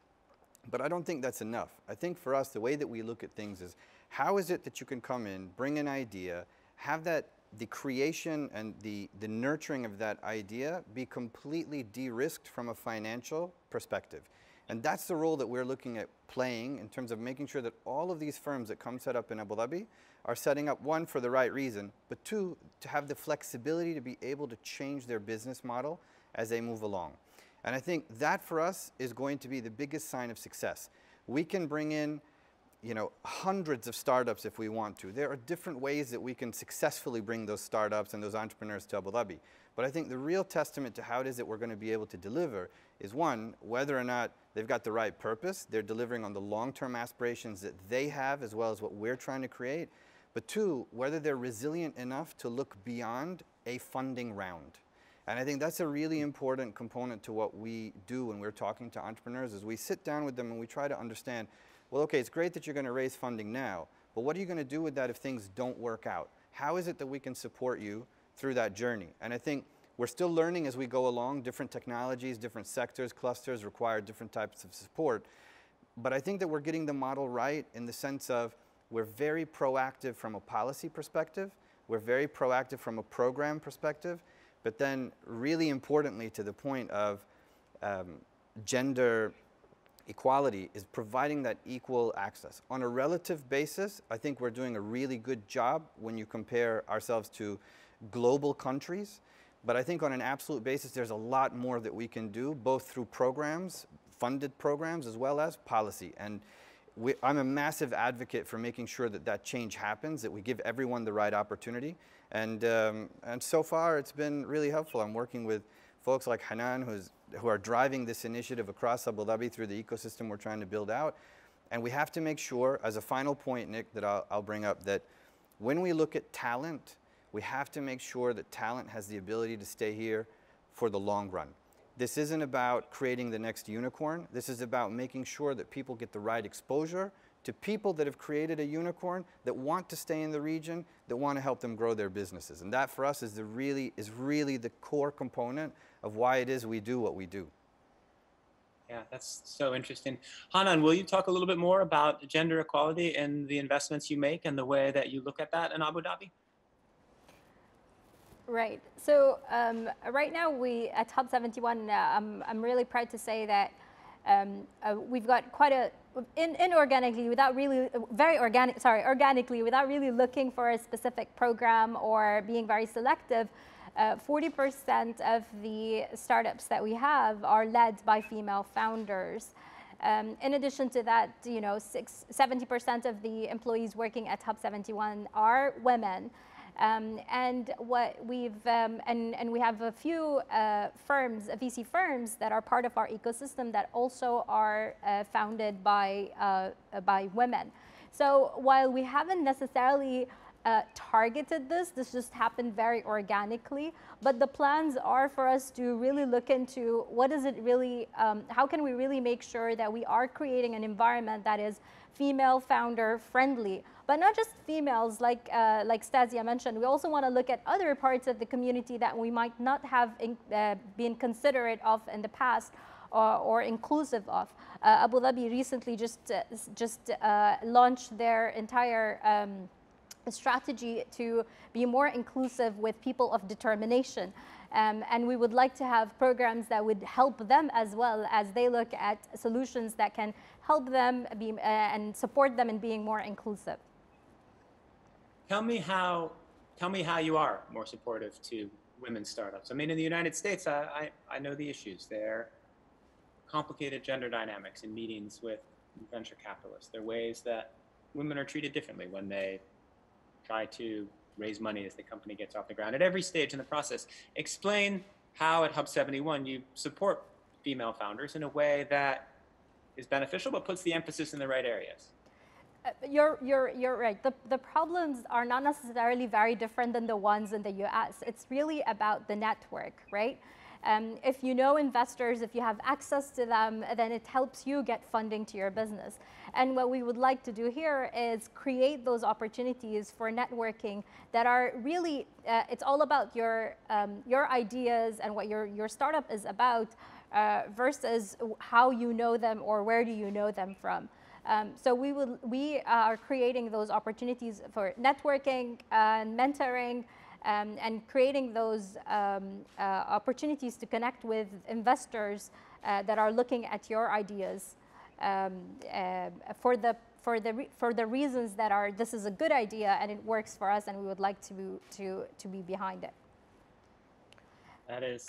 But I don't think that's enough. I think for us, the way that we look at things is, how is it that you can come in, bring an idea, have the creation and the nurturing of that idea be completely de-risked from a financial perspective. And that's the role that we're looking at playing in terms of making sure that all of these firms that come set up in Abu Dhabi are setting up, one, for the right reason, but two, to have the flexibility to be able to change their business model as they move along. And I think that for us is going to be the biggest sign of success. We can bring in hundreds of startups if we want to. There are different ways that we can successfully bring those startups and those entrepreneurs to Abu Dhabi. But I think the real testament to how it is that we're going to be able to deliver is, one, whether or not they've got the right purpose, they're delivering on the long-term aspirations that they have as well as what we're trying to create. But two, whether they're resilient enough to look beyond a funding round. And I think that's a really important component to what we do when we're talking to entrepreneurs, is we sit down with them and we try to understand, well, okay, it's great that you're going to raise funding now, but what are you going to do with that if things don't work out? How is it that we can support you through that journey? And I think we're still learning as we go along. Different technologies, different sectors, clusters require different types of support. But I think that we're getting the model right in the sense of we're very proactive from a policy perspective. We're very proactive from a program perspective. But then really importantly, to the point of gender equality, is providing that equal access. On a relative basis, I think we're doing a really good job when you compare ourselves to global countries. But I think on an absolute basis, there's a lot more that we can do, both through programs, funded programs, as well as policy. And I'm a massive advocate for making sure that that change happens, that we give everyone the right opportunity. And so far, it's been really helpful. I'm working with folks like Hanan, who are driving this initiative across Abu Dhabi through the ecosystem we're trying to build out. And we have to make sure, as a final point, Nick, that I'll bring up, that when we look at talent, we have to make sure that talent has the ability to stay here for the long run. This isn't about creating the next unicorn. This is about making sure that people get the right exposure to people that have created a unicorn, that want to stay in the region, that want to help them grow their businesses. And that for us is really the core component of why it is we do what we do. Yeah, that's so interesting. Hanan, will you talk a little bit more about gender equality and the investments you make and the way that you look at that in Abu Dhabi? Right. So right now we at Hub 71, I'm really proud to say that we've got quite a organically without really looking for a specific program or being very selective. 40% of the startups that we have are led by female founders. In addition to that, 70% of the employees working at Hub 71 are women. And what we've and we have a few VC firms that are part of our ecosystem that also are founded by women. So while we haven't necessarily targeted this just happened very organically, but the plans are for us to really look into what is it really, how can we really make sure that we are creating an environment that is female founder friendly, but not just females like Stasia mentioned. We also want to look at other parts of the community that we might not have been considerate of in the past or inclusive of. Abu Dhabi recently just launched their entire strategy to be more inclusive with people of determination. And we would like to have programs that would help them as well as they look at solutions that can help them be, and support them in being more inclusive. Tell me how you are more supportive to women's startups. I mean, in the United States, I know the issues. They're complicated gender dynamics in meetings with venture capitalists. There are ways that women are treated differently when they try to raise money as the company gets off the ground at every stage in the process. Explain how at Hub 71 you support female founders in a way that is beneficial but puts the emphasis in the right areas. You're right. The problems are not necessarily very different than the ones in the US. It's really about the network, right? If you know investors, if you have access to them, then it helps you get funding to your business. And what we would like to do here is create those opportunities for networking that are really, it's all about your ideas and what your startup is about versus how you know them or where do you know them from. So we are creating those opportunities for networking and mentoring, and creating those opportunities to connect with investors that are looking at your ideas for the reasons that are, this is a good idea and it works for us and we would like to be behind it. That is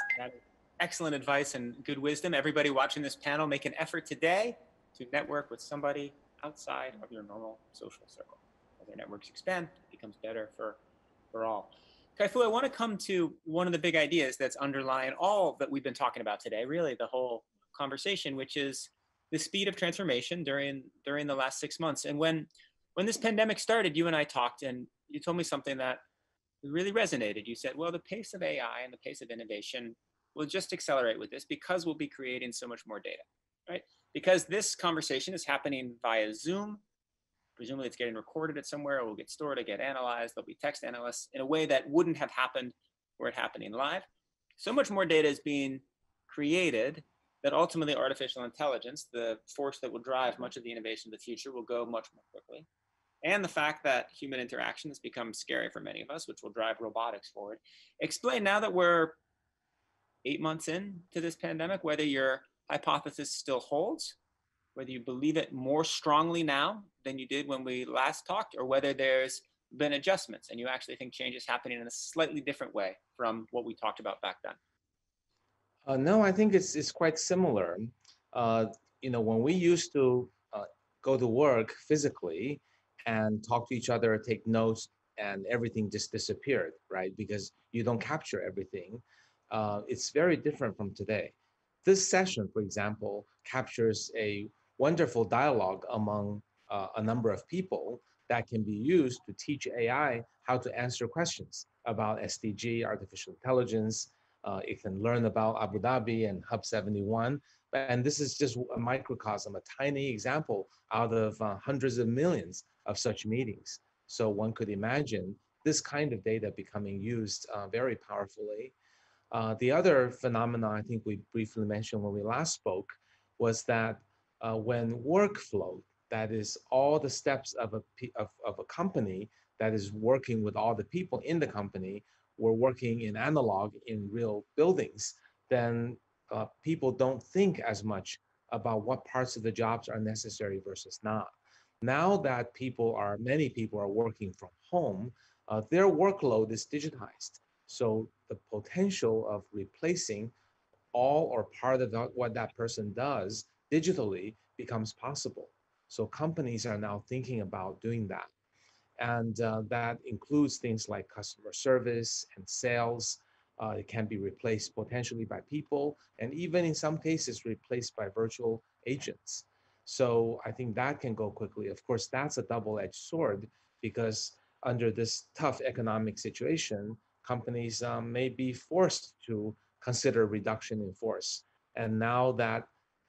excellent advice and good wisdom. Everybody watching this panel, make an effort today to network with somebody outside of your normal social circle. As our networks expand, it becomes better for all. Kai-Fu, I want to come to one of the big ideas that's underlying all that we've been talking about today, really the whole conversation, which is the speed of transformation during the last 6 months. And when this pandemic started, you and I talked, and you told me something that really resonated. You said, well, the pace of AI and the pace of innovation will just accelerate with this because we'll be creating so much more data, right? Because this conversation is happening via Zoom. Presumably it's getting recorded at somewhere, it will get stored, it get analyzed, there'll be text analysts in a way that wouldn't have happened were it happening live. So much more data is being created that ultimately artificial intelligence, the force that will drive much of the innovation of the future, will go much more quickly. And the fact that human interaction has become scary for many of us, which will drive robotics forward. Explain, now that we're 8 months into this pandemic, whether your hypothesis still holds, whether you believe it more strongly now than you did when we last talked, or whether there's been adjustments and you actually think change is happening in a slightly different way from what we talked about back then. No, I think it's quite similar. When we used to go to work physically and talk to each other, take notes, and everything just disappeared, right? Because you don't capture everything. It's very different from today. This session, for example, captures a wonderful dialogue among a number of people that can be used to teach AI how to answer questions about SDG, artificial intelligence. It can learn about Abu Dhabi and Hub 71. And this is just a microcosm, a tiny example out of hundreds of millions of such meetings. So one could imagine this kind of data becoming used very powerfully. The other phenomenon I think we briefly mentioned when we last spoke was that when workflow, that is all the steps of a company that is working with all the people in the company, were working in analog in real buildings, then people don't think as much about what parts of the jobs are necessary versus not. Now that many people are working from home, their workload is digitized. So the potential of replacing all or part of what that person does digitally becomes possible. So companies are now thinking about doing that. And that includes things like customer service and sales. It can be replaced potentially by people, and even in some cases replaced by virtual agents. So I think that can go quickly. Of course, that's a double-edged sword, because under this tough economic situation, companies may be forced to consider reduction in force. And now that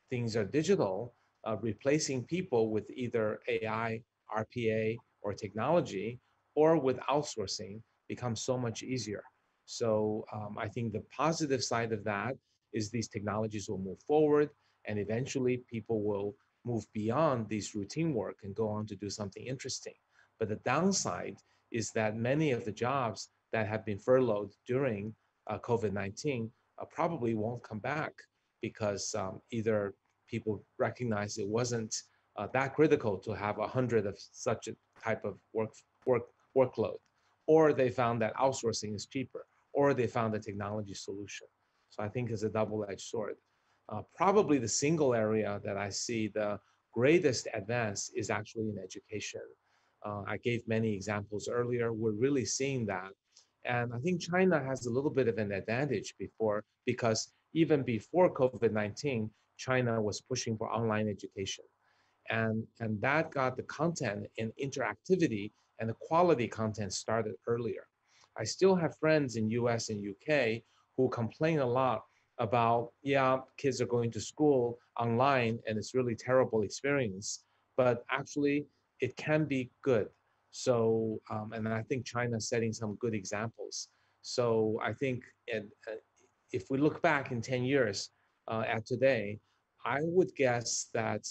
things are digital, replacing people with either AI, RPA, or technology, or with outsourcing becomes so much easier. So I think the positive side of that is these technologies will move forward, and eventually people will move beyond these routine work and go on to do something interesting. But the downside is that many of the jobs that have been furloughed during COVID-19 probably won't come back, because either people recognize it wasn't that critical to have 100 of such a type of workload, or they found that outsourcing is cheaper, or they found a technology solution. So I think it's a double-edged sword. Probably the single area that I see the greatest advance is actually in education. I gave many examples earlier. We're really seeing that. And I think China has a little bit of an advantage because even before COVID-19, China was pushing for online education. And that got the content and interactivity and the quality content started earlier. I still have friends in US and UK who complain a lot about, yeah, kids are going to school online and it's really terrible experience, but actually it can be good. So, and I think China's setting some good examples. So I think if we look back in 10 years at today, I would guess that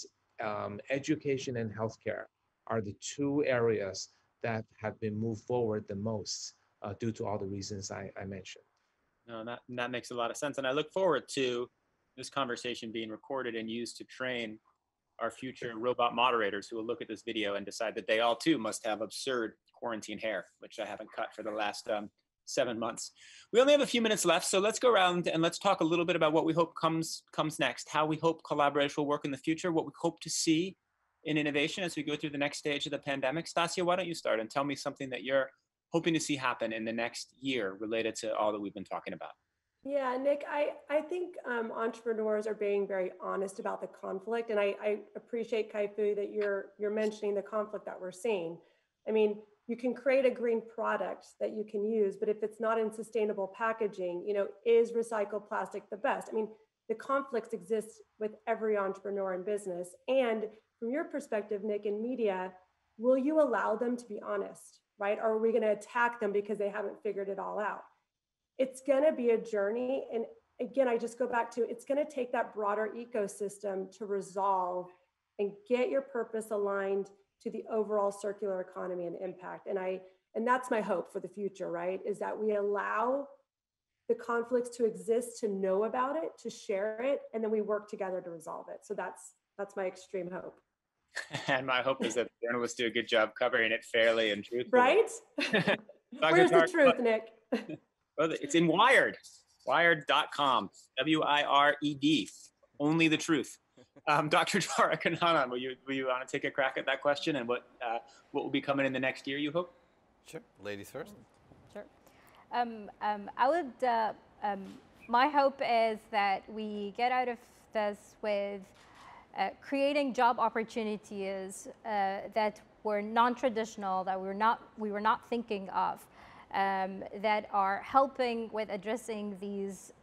education and healthcare are the two areas that have been moved forward the most due to all the reasons I mentioned. No, that makes a lot of sense. And I look forward to this conversation being recorded and used to train our future robot moderators who will look at this video and decide that they all too must have absurd quarantine hair, which I haven't cut for the last 7 months. We only have a few minutes left, so let's go around and let's talk a little bit about what we hope comes next, how we hope collaboration will work in the future, what we hope to see in innovation as we go through the next stage of the pandemic? Stasia, why don't you start and tell me something that you're hoping to see happen in the next year related to all that we've been talking about? Yeah, Nick, I think entrepreneurs are being very honest about the conflict. And I appreciate, Kai-Fu, that you're mentioning the conflict that we're seeing. I mean, you can create a green product that you can use, but if it's not in sustainable packaging, is recycled plastic the best? I mean, the conflicts exist with every entrepreneur in business. And from your perspective, Nick, in media, will you allow them to be honest, right? Or are we going to attack them because they haven't figured it all out? It's going to be a journey. And again, I just go back to, it's going to take that broader ecosystem to resolve and get your purpose aligned to the overall circular economy and impact. And that's my hope for the future, right? Is that we allow the conflicts to exist, to know about it, to share it, and then we work together to resolve it. So that's my extreme hope. And my hope is that the journalists do a good job covering it fairly and truthfully. Right? Where's the truth, Nick? Well, it's in Wired, wired.com, W-I-R-E-D, only the truth. Dr. Tariq and Hanan, will you want to take a crack at that question and what will be coming in the next year, you hope? Sure, ladies first. Sure. I would, my hope is that we get out of this with creating job opportunities that were non-traditional, that we were not thinking of. That are helping with addressing these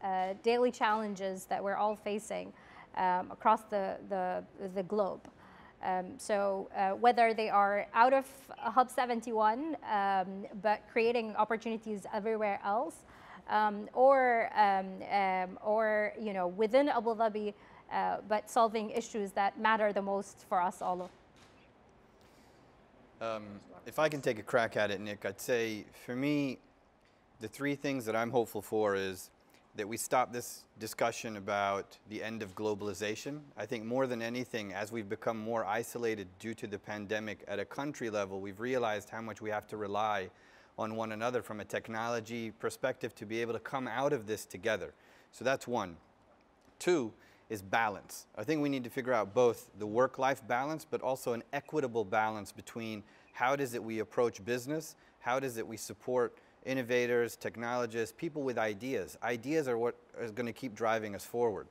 daily challenges that we're all facing across the globe. So whether they are out of Hub 71, but creating opportunities everywhere else, or within Abu Dhabi, but solving issues that matter the most for us all. If I can take a crack at it, Nick, I'd say for me, the three things that I'm hopeful for is that we stop this discussion about the end of globalization. I think more than anything, as we've become more isolated due to the pandemic at a country level, we've realized how much we have to rely on one another from a technology perspective to be able to come out of this together. So that's one. Two is balance. I think we need to figure out both the work-life balance, but also an equitable balance between how does it we approach business, how does it we support innovators, technologists, people with ideas. Ideas are what is going to keep driving us forward.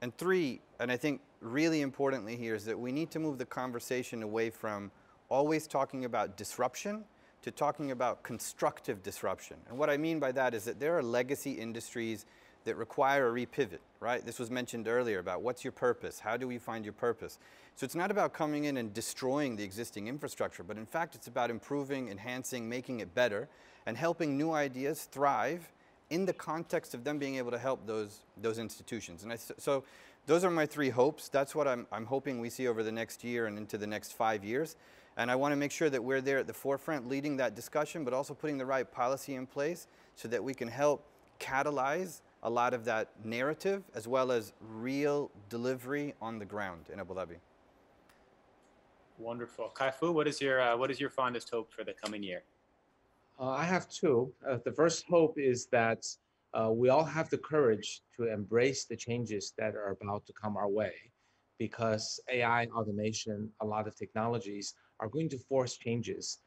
And three, and I think really importantly here, is that we need to move the conversation away from always talking about disruption to talking about constructive disruption. And what I mean by that is that there are legacy industries that require a repivot, right? This was mentioned earlier about what's your purpose? How do we find your purpose? So it's not about coming in and destroying the existing infrastructure, but in fact, it's about improving, enhancing, making it better, and helping new ideas thrive in the context of them being able to help those institutions. And so those are my three hopes. That's what I'm hoping we see over the next year and into the next 5 years. And I want to make sure that we're there at the forefront leading that discussion, but also putting the right policy in place so that we can help catalyze a lot of that narrative as well as real delivery on the ground in Abu Dhabi. Wonderful. Kai-Fu, what is your fondest hope for the coming year? I have two. The first hope is that we all have the courage to embrace the changes that are about to come our way, because AI, automation, a lot of technologies are going to force changes,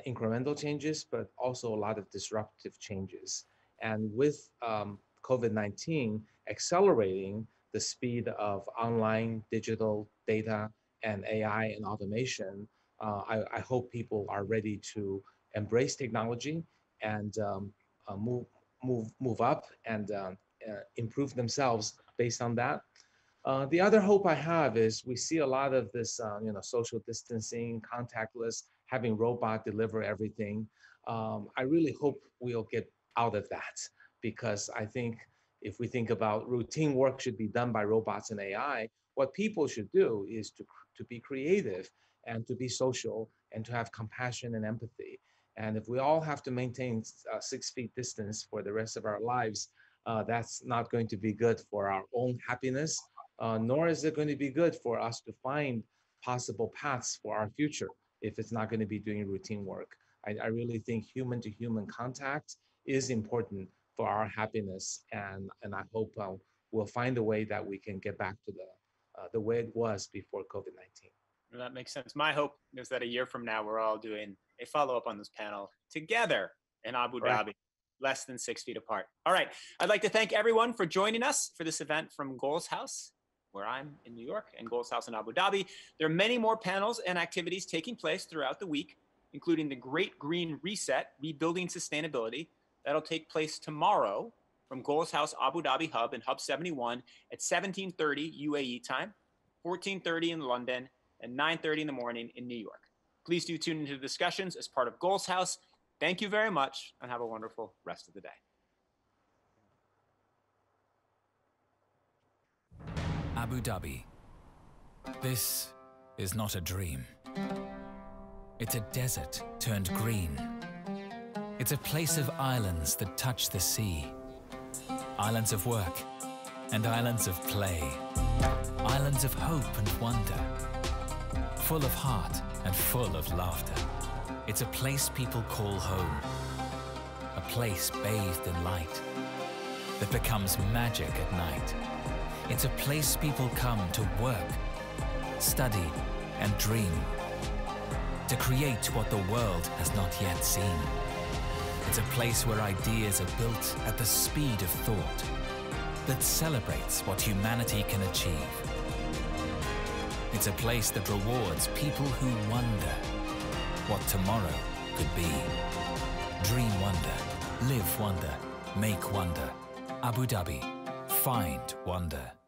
incremental changes, but also a lot of disruptive changes. And with COVID-19 accelerating the speed of online, digital data, and AI and automation, I hope people are ready to embrace technology and move up and improve themselves based on that. The other hope I have is we see a lot of this, social distancing, contactless, having robot deliver everything. I really hope we'll get out of that, because I think if we think about routine work should be done by robots and AI, what people should do is to be creative and to be social and to have compassion and empathy. And if we all have to maintain 6 feet distance for the rest of our lives, that's not going to be good for our own happiness, nor is it going to be good for us to find possible paths for our future if it's not going to be doing routine work. I really think human-to-human contact is important for our happiness, and I hope we'll find a way that we can get back to the way it was before COVID-19. that makes sense. My hope is that a year from now, we're all doing a follow-up on this panel together in Abu Dhabi, less than 6 feet apart. All right. I'd like to thank everyone for joining us for this event from Goals House, where I'm in New York, and Goals House in Abu Dhabi. There are many more panels and activities taking place throughout the week, including the Great Green Reset, Rebuilding Sustainability. That'll take place tomorrow from Goals House Abu Dhabi Hub in Hub 71 at 17:30 UAE time, 14:30 in London, and 9:30 in the morning in New York. Please do tune into the discussions as part of Goals House. Thank you very much, and have a wonderful rest of the day. Abu Dhabi. This is not a dream. It's a desert turned green. It's a place of islands that touch the sea. Islands of work and islands of play. Islands of hope and wonder. Full of heart and full of laughter. It's a place people call home. A place bathed in light that becomes magic at night. It's a place people come to work, study, and dream. To create what the world has not yet seen. It's a place where ideas are built at the speed of thought, that celebrates what humanity can achieve. It's a place that rewards people who wonder what tomorrow could be. Dream wonder, live wonder, make wonder. Abu Dhabi, find wonder.